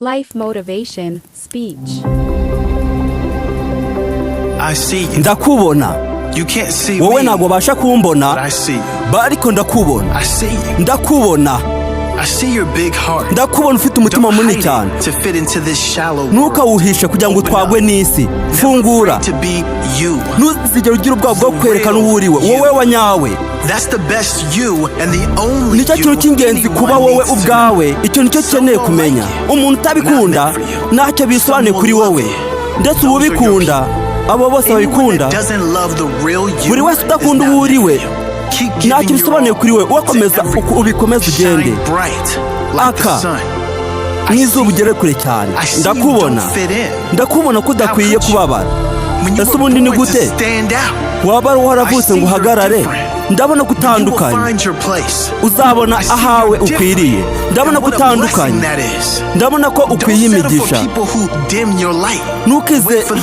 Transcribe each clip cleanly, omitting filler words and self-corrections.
Life motivation speech. I see you. Ndakubona. You can't see Wowe me, ntago basha kumbona. but I see you. Ariko ndakubona. I see you. Ndakubona. I see your big heart. Ndakubona ufite umutima Don't munini hide cyane. it to fit into this shallow world. Ntukawuhishe kugira ngo utwagwe n'isi. Fungura. To be you. Ntuzigere ugira ubwoba bwo kwerekana uwo uriwe. Wowe wanyawe. That's the best you and the only Nicyo kintu cy'ingenzi kuba wowe ubwawe. Icyo nicyo ukeneye kumenya. Umuntu utabikunda ntacyo bisobanuye kuri wowe. Ndetse ubikunda abo bose babikunda. Buri wese udakunda uwo uriwe ntacyo bisobanuye kuri we. Ukomeza ubikomeza ugende aka n'izuba ugere kure cyane. Ndakubona ko udakwiye kubabara. Ese ubundi ni gute waba waravutse ngo uhagarare? Ndabona gutandukanye. Uzabona ahawe ukwiriye. Ndabona gutandukanye. Ndabona ko ukwiye imigisha.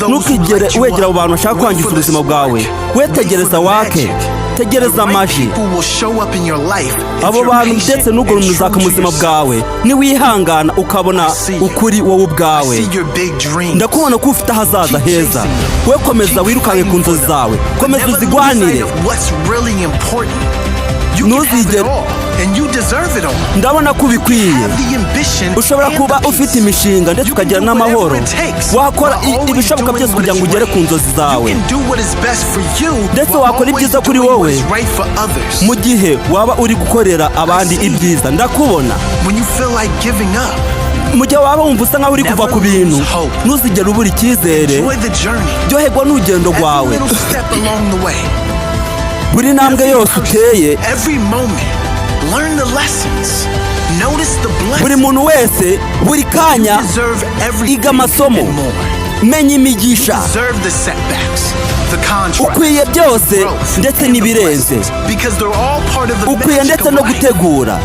Ntukigere wegera abo bantu bashaka kwangiza ubuzima bwawe. Wetegereza wake. Tegereza amaji. Abo bantu ndetse n'ugura umuzaka mu buzima bwawe niwihangana ukabona ukuri wowe ubwawe. Ndakubona ko ufite ahazaza heza. We komeza wirukange ku nzozi zawe. Komeza uzigwanire. Ntuzigere. Ndabona ko ubikwiye. Ushobora kuba ufite imishinga ndetse ukagira n'amahoro. Wakora ibishoboka byose kugira ngo ugere ku nzozi zawe. Ndetse wakora ibyiza kuri wowe mu gihe waba uri gukorera abandi ibyiza. Ndakubona mu gihe waba wumva usa nkaho uri kuva ku bintu. Ntuzigere ubura icyizere. Ryoherwa n'urugendo rwawe. Buri ntambwe yose uteye, buri muntu wese, buri kanya, iga amasomo, menya imigisha. Ukwiye byose ndetse n'ibirenze. Ukwiye ndetse no gutegura,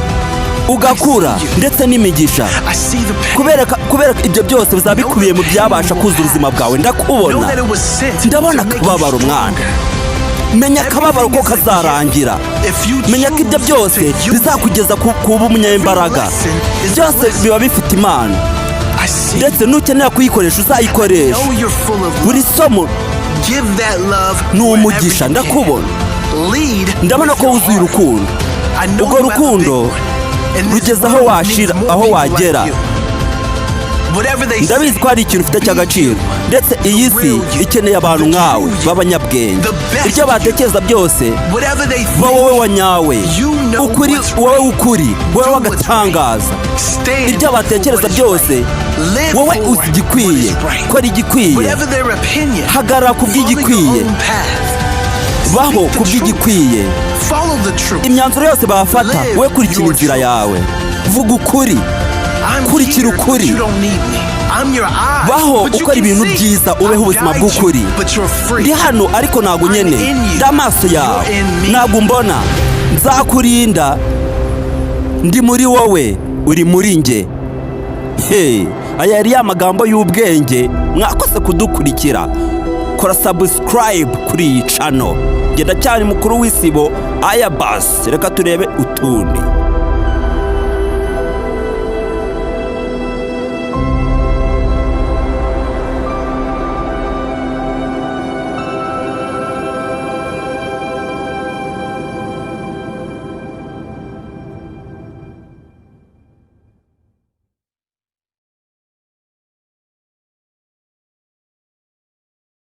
ugakura ndetse n'imigisha. Kubera ibyo byose bizaba bikubiye mu byabasha kuzuza ubuzima bwawe. Ndakubona. Ndabona akababaro mwana. Menya akababaro ko kazarangira. Menya ko ibyo byose bizakugeza kuba umunyembaraga. Byose biba bifite Imana. Ndetse nukenera kuyikoresha uzayikoresha. Buri somo ni umugisha. Ndakubona. Ndabona ko wuzuye urukundo. Urwo rukundo rugeza aho washira, aho wagera. Ndabizi ko hari ikintu ufite cy'agaciro. Ndetse iyi si ikeneye abantu nkawe b'abanyabwenge. Ibyo batekereza byose wowe wanyawe. Ukuri wowe ukuri. Wowe wagatangaza. Ibyo batekereza byose wowe uzi igikwiye. Kora igikwiye. Hagarara ku by'igikwiye. Baho ku by'igikwiye. Imyanzuro yose bafata wowe kurikira inzira yawe. Vuga ukuri. Kurikira ukuri. Baho ukora ibintu byiza ubeho ubuzima bw'ukuri. Ndi hano ariko ntago nyene. Ndamaso yawe. Ntago mbona. Nzakurinda. Ndi muri wowe. Uri muri nge. Aya yari amagambo y'ubwenge. Mwakoze kudukurikira. Kora subscribe kuri iyi channel. Genda cyane mukuru w'isibo. Aya bas. Reka turebe utundi.